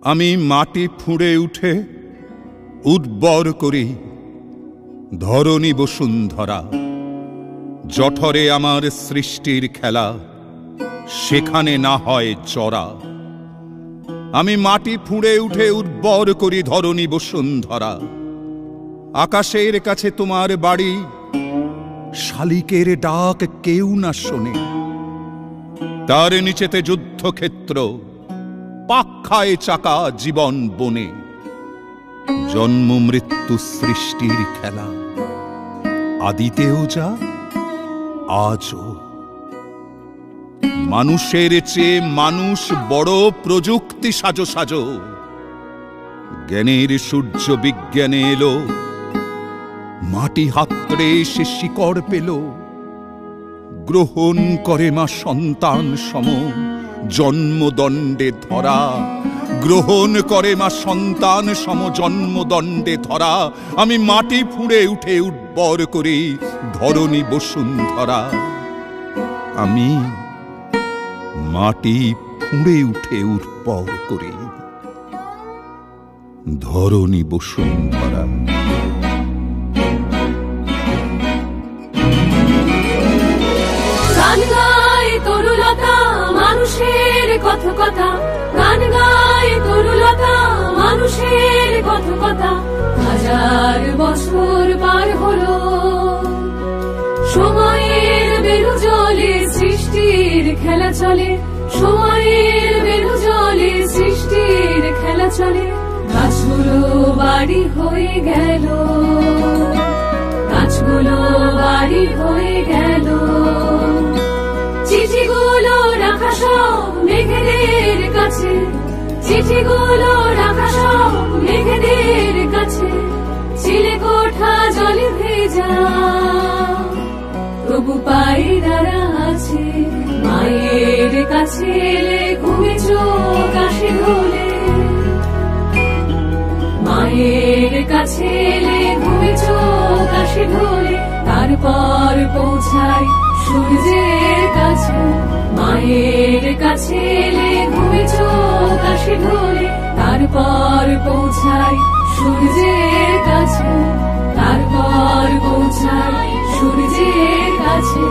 আমি মাটি ফুঁড়ে উঠে উর্বর করি ধরণী বসুন্ধরা। জঠরে আমার সৃষ্টির খেলা, সেখানে না হয় চড়া। আমি মাটি ফুঁড়ে উঠে উর্বর করি ধরণী বসুন্ধরা। আকাশের কাছে তোমার বাড়ি, শালিকের ডাক কেউ না শোনে। তার নিচেতে যুদ্ধক্ষেত্র, পাক খায় চাকা জীবন বনে। জন্ম মৃত্যু সৃষ্টির খেলা, আদিতেও যা আজও। মানুষের চেয়ে মানুষ বড় প্রযুক্তি সাজো সাজো। জ্ঞানের সূর্য বিজ্ঞানে এলো, মাটি হাতড়ে সে শিকড় পেল। গ্রহণ করে মা সন্তান সম জন্মদণ্ডে ধরা। গ্রহণ করে মা সন্তান সম জন্মদণ্ডে ধরা। আমি মাটি ফুঁড়ে উঠে উর্বর করি ধরণী বসুন্ধরা। আমি মাটি ফুঁড়ে উঠে উর্বর করি ধরণী বসুন্ধরা। গান গায় তরুলতা মানুষের কথা কথা। গান গায় তরুলতা মানুষের কথা কথা। হাজার বছর পার হলো, সময়ের বেলু জলে সৃষ্টির খেলা চলে। সময়ের বেলু জলে সৃষ্টির খেলা চলে। গাছগুলো বাড়ি হয়ে গেল, গাছগুলো বাড়ি হয়ে গেল। চিঠিগুলো রাখা সব মেঘেদের কাছে, চিঠিগুলো রাখা সব মেঘেদের কাছে। চিলে কোঠা জলে ভেজা, তবু পায়ে দাঁড়া আছে। মায়ের কাছে এলে ঘুমে চোখ আসে ঢোলে। মায়ের কাছে এলে ঘুমে চোখ আসে ঢোলে। তারপর পৌঁছাই সূর্যের কাছে। মায়ের কাছে এলে ঘুমে চোখ আসে ঢোলে। তারপর পৌঁছাই সূর্যের কাছে। তারপর পৌঁছাই সূর্যের কাছে।